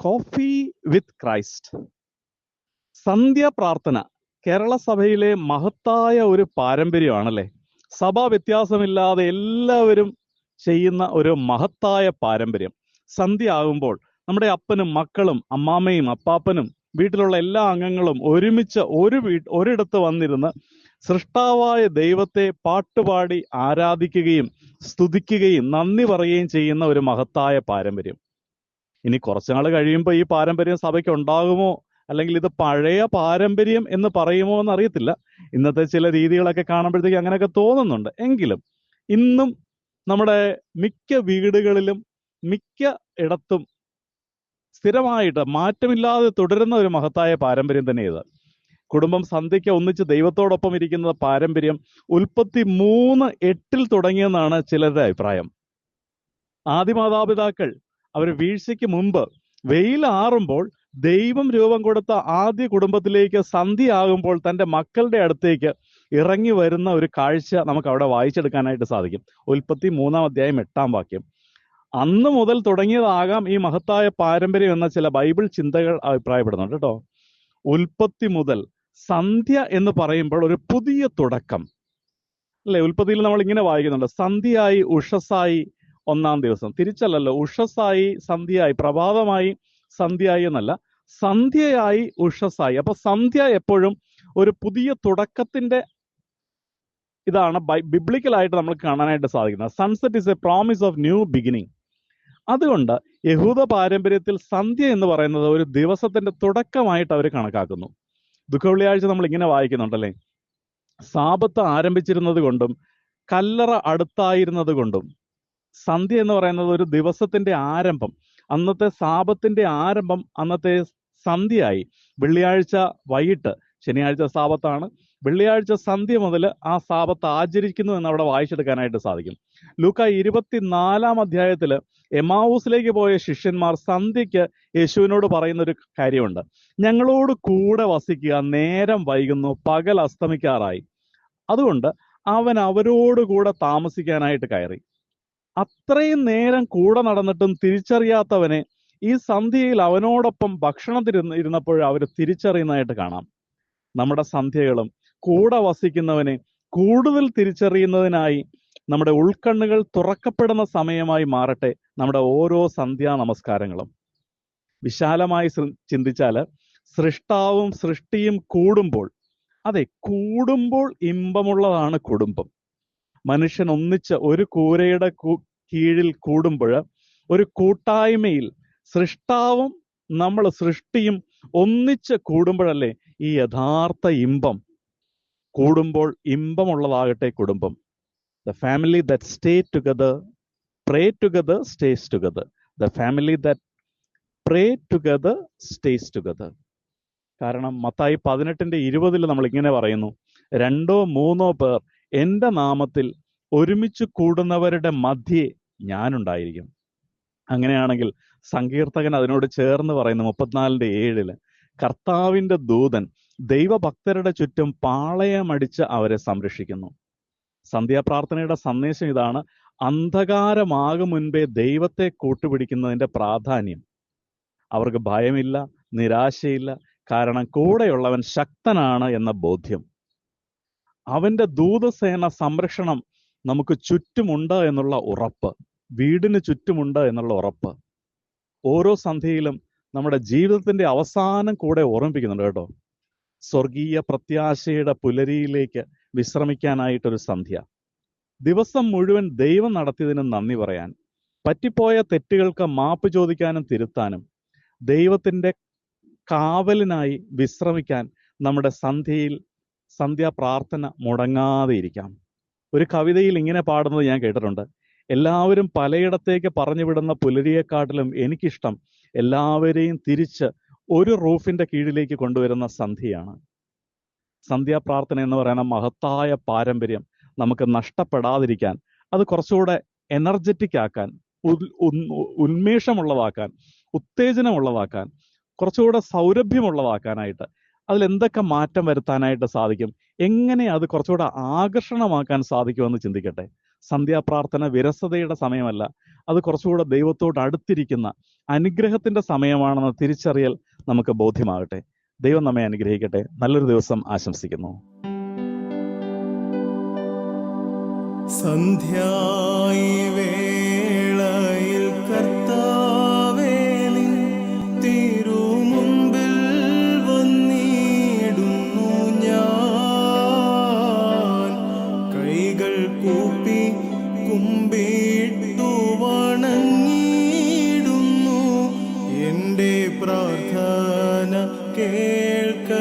Coffee with Christ. സന്ധ്യ പ്രാർത്ഥന കേരള സഭയിലെ മഹത്തായ ഒരു പാരമ്പര്യമാണല്ലേ. സഭാ വ്യത്യാസമില്ലാതെ എല്ലാവരും ചെയ്യുന്ന ഒരു മഹത്തായ പാരമ്പര്യം. സന്ധ്യ ആകുമ്പോൾ നമ്മുടെ അപ്പനും മക്കളും അമ്മാമ്മയും അപ്പാപ്പനും വീട്ടിലുള്ള എല്ലാ അംഗങ്ങളും ഒരുമിച്ച് ഒരിടത്ത് വന്നിരുന്ന് സൃഷ്ടാവായ ദൈവത്തെ പാട്ടുപാടി ആരാധിക്കുകയും സ്തുതിക്കുകയും നന്ദി പറയുകയും ചെയ്യുന്ന ഒരു മഹത്തായ പാരമ്പര്യം. ഇനി കുറച്ചുനാൾ കഴിയുമ്പോൾ ഈ പാരമ്പര്യം സഭയ്ക്ക് ഉണ്ടാകുമോ, അല്ലെങ്കിൽ ഇത് പഴയ പാരമ്പര്യം എന്ന് പറയുമോ എന്ന് അറിയത്തില്ല. ഇന്നത്തെ ചില രീതികളൊക്കെ കാണുമ്പോഴത്തേക്ക് അങ്ങനെയൊക്കെ തോന്നുന്നുണ്ട്. എങ്കിലും ഇന്നും നമ്മുടെ മിക്ക വീടുകളിലും മിക്ക ഇടത്തും സ്ഥിരമായിട്ട് മാറ്റമില്ലാതെ തുടരുന്ന ഒരു മഹത്തായ പാരമ്പര്യം തന്നെ ഇത്. കുടുംബം സന്ധ്യയ്ക്ക് ഒന്നിച്ച് ദൈവത്തോടൊപ്പം ഇരിക്കുന്ന പാരമ്പര്യം ഉൽപ്പത്തി 3:8 തുടങ്ങിയെന്നാണ് ചിലരുടെ അഭിപ്രായം. ആദിമാതാപിതാക്കൾ അവർ വീഴ്ചയ്ക്ക് മുമ്പ് വെയിലാറുമ്പോൾ ദൈവം രൂപം കൊടുത്ത ആദ്യ കുടുംബത്തിലേക്ക് സന്ധ്യയാകുമ്പോൾ തൻ്റെ മക്കളുടെ അടുത്തേക്ക് ഇറങ്ങി വരുന്ന ഒരു കാഴ്ച നമുക്ക് അവിടെ വായിച്ചെടുക്കാനായിട്ട് സാധിക്കും. ഉൽപ്പത്തി 3:8 അന്ന് മുതൽ തുടങ്ങിയതാകാം ഈ മഹത്തായ പാരമ്പര്യം എന്ന ചില ബൈബിൾ ചിന്തകൾ അഭിപ്രായപ്പെടുന്നുണ്ട് കേട്ടോ. ഉൽപ്പത്തി മുതൽ സന്ധ്യ എന്ന് പറയുമ്പോൾ ഒരു പുതിയ തുടക്കം അല്ലെ. ഉൽപ്പത്തിയിൽ നമ്മൾ ഇങ്ങനെ വായിക്കുന്നുണ്ട്, സന്ധ്യയായി ഉഷസ്സായി 1-ാം ദിവസം. തിരിച്ചല്ലല്ലോ, ഉഷസ്സായി സന്ധ്യയായി, പ്രഭാതമായി സന്ധ്യയായി എന്നല്ല, സന്ധ്യയായി ഉഷസ്സായി. അപ്പൊ സന്ധ്യ എപ്പോഴും ഒരു പുതിയ തുടക്കത്തിന്റെ ഇതാണ് ബിബ്ലിക്കലായിട്ട് നമുക്ക് കാണാനായിട്ട് സാധിക്കുന്നത്. Sunset is A promise of new beginning. അതുകൊണ്ട് യഹൂദ പാരമ്പര്യത്തിൽ സന്ധ്യ എന്ന് പറയുന്നത് ഒരു ദിവസത്തിന്റെ തുടക്കമായിട്ട് അവർ കണക്കാക്കുന്നു. ദുഃഖവെള്ളിയാഴ്ച നമ്മൾ ഇങ്ങനെ വായിക്കുന്നുണ്ടല്ലേ, സാബത്ത് ആരംഭിച്ചിരുന്നത് കൊണ്ടും കല്ലറ അടുത്തായിരുന്നത് കൊണ്ടും സന്ധ്യ എന്ന് പറയുന്നത് ഒരു ദിവസത്തിന്റെ ആരംഭം. അന്നത്തെ സാബത്തിന്റെ ആരംഭം അന്നത്തെ സന്ധ്യയായി. വെള്ളിയാഴ്ച വൈകിട്ട്, ശനിയാഴ്ച സാബത്താണ്, വെള്ളിയാഴ്ച സന്ധ്യ മുതൽ ആ സാബത്ത് ആചരിക്കുന്നു എന്ന് അവിടെ വായിച്ചെടുക്കാനായിട്ട് സാധിക്കും. ലൂക്ക 24 എമാവൂസിലേക്ക് പോയ ശിഷ്യന്മാർ സന്ധ്യയ്ക്ക് യേശുവിനോട് പറയുന്ന ഒരു കാര്യമുണ്ട്, ഞങ്ങളോട് കൂടെ വസിക്കുക, നേരം വൈകുന്നു, പകൽ അസ്തമിക്കാറായി. അതുകൊണ്ട് അവൻ അവരോട് കൂടെ താമസിക്കാനായിട്ട് കയറി. അത്രയും നേരം കൂടെ നടന്നിട്ടും തിരിച്ചറിയാത്തവനെ ഈ സന്ധ്യയിൽ അവനോടൊപ്പം ഭക്ഷണത്തിരുന്നപ്പോൾ അവർ തിരിച്ചറിയുന്നതായിട്ട് കാണാം. നമ്മുടെ സന്ധ്യകളും കൂടെ വസിക്കുന്നവനെ കൂടുതൽ തിരിച്ചറിയുന്നതിനായി നമ്മുടെ ഉൾക്കണ്ണുകൾ തുറക്കപ്പെടുന്ന സമയമായി മാറട്ടെ നമ്മുടെ ഓരോ സന്ധ്യാ നമസ്കാരങ്ങളും. വിശാലമായി ചിന്തിച്ചാൽ സൃഷ്ടാവും സൃഷ്ടിയും കൂടുമ്പോൾ, അതെ, കൂടുമ്പോൾ ഇമ്പമുള്ളതാണ് കുടുംബം. മനുഷ്യൻ ഒന്നിച്ച് ഒരു കൂരയുടെ കീഴിൽ കൂടുമ്പോൾ, ഒരു കൂട്ടായ്മയിൽ സൃഷ്ടാവും നമ്മൾ സൃഷ്ടിയും ഒന്നിച്ച് കൂടുമ്പോഴല്ലേ ഈ യഥാർത്ഥ ഇമ്പം. കൂടുമ്പോൾ ഇമ്പമുള്ളതാകട്ടെ കുടുംബം. The family that stay together, pray together, stays together. The family that pray together, stays together. കാരണം മത്തായി 18:20 നമ്മൾ ഇങ്ങനെ പറയുന്നു, 2-3 പേർ എൻ്റെ നാമത്തിൽ ഒരുമിച്ച് കൂടുന്നവരുടെ മധ്യേ ഞാനുണ്ടായിരിക്കും. അങ്ങനെയാണെങ്കിൽ സങ്കീർത്തകൻ അതിനോട് ചേർന്ന് പറയുന്നു 34:7 കർത്താവിൻ്റെ ദൂതൻ ദൈവഭക്തരുടെ ചുറ്റും പാളയമടിച്ച് അവരെ സംരക്ഷിക്കുന്നു. സന്ധ്യാപ്രാർത്ഥനയുടെ സന്ദേശം ഇതാണ്, അന്ധകാരമാകും മുൻപേ ദൈവത്തെ കൂട്ടുപിടിക്കുന്നതിൻ്റെ പ്രാധാന്യം. അവർക്ക് ഭയമില്ല, നിരാശയില്ല, കാരണം കൂടെയുള്ളവൻ ശക്തനാണ് എന്ന ബോധ്യം. അവൻ്റെ ദൂതസേന സംരക്ഷണം നമുക്ക് ചുറ്റുമുണ്ട് എന്നുള്ള ഉറപ്പ്, വീടിന് ചുറ്റുമുണ്ട് എന്നുള്ള ഉറപ്പ് ഓരോ സന്ധ്യയിലും നമ്മുടെ ജീവിതത്തിന്റെ അവസാനം കൂടെ ഓർമ്മിപ്പിക്കുന്നുണ്ട് കേട്ടോ. സ്വർഗീയ പ്രത്യാശയുടെ പുലരിയിലേക്ക് വിശ്രമിക്കാനായിട്ടൊരു സന്ധ്യ. ദിവസം മുഴുവൻ ദൈവം നടത്തിയതിന് നന്ദി പറയാൻ, പറ്റിപ്പോയ തെറ്റുകൾക്ക് മാപ്പ് ചോദിക്കാനും തിരുത്താനും, ദൈവത്തിന്റെ കാവലിനായി വിശ്രമിക്കാൻ നമ്മുടെ സന്ധ്യാ പ്രാർത്ഥന മുടങ്ങാതെ ഇരിക്കാം. ഒരു കവിതയിൽ ഇങ്ങനെ പാടുന്നത് ഞാൻ കേട്ടിട്ടുണ്ട്, എല്ലാവരും പലയിടത്തേക്ക് പറഞ്ഞു വിടുന്ന പുലരിയെക്കാട്ടിലും എനിക്കിഷ്ടം എല്ലാവരെയും തിരിച്ച് ഒരു റൂഫിന്റെ കീഴിലേക്ക് കൊണ്ടുവരുന്ന സന്ധ്യയാണ്. സന്ധ്യാപ്രാർത്ഥന എന്ന് പറയുന്ന മഹത്തായ പാരമ്പര്യം നമുക്ക് നഷ്ടപ്പെടാതിരിക്കാൻ, അത് കുറച്ചുകൂടെ എനർജറ്റിക് ആക്കാൻ, ഉന്മേഷമുള്ളതാക്കാൻ, ഉത്തേജനമുള്ളതാക്കാൻ, കുറച്ചുകൂടെ സൗരഭ്യമുള്ളതാക്കാനായിട്ട് അതിലെന്തൊക്കെ മാറ്റം വരുത്താനായിട്ട് സാധിക്കും, എങ്ങനെ അത് കുറച്ചുകൂടെ ആകർഷണമാക്കാൻ സാധിക്കുമെന്ന് ചിന്തിക്കട്ടെ. സന്ധ്യാപ്രാർത്ഥന വിരസതയുടെ സമയമല്ല, അത് കുറച്ചുകൂടെ ദൈവത്തോട് അടുത്തിരിക്കുന്ന അനുഗ്രഹത്തിന്റെ സമയമാണെന്ന തിരിച്ചറിയൽ നമുക്ക് ബോധ്യമാകട്ടെ. ദൈവം നമ്മെ അനുഗ്രഹിക്കട്ടെ. നല്ലൊരു ദിവസം ആശംസിക്കുന്നു. സന്ധ്യായി വേളയിൽ കർത്താവേ നിൻ തിരുമുൻപിൽ വന്നിടുന്നു ഞാൻ. കൈകൾ കൂപ്പി കുമ്പിട്ടു വണങ്ങിടുന്നു. എൻ്റെ പ്രാർത്ഥന കേൾക്ക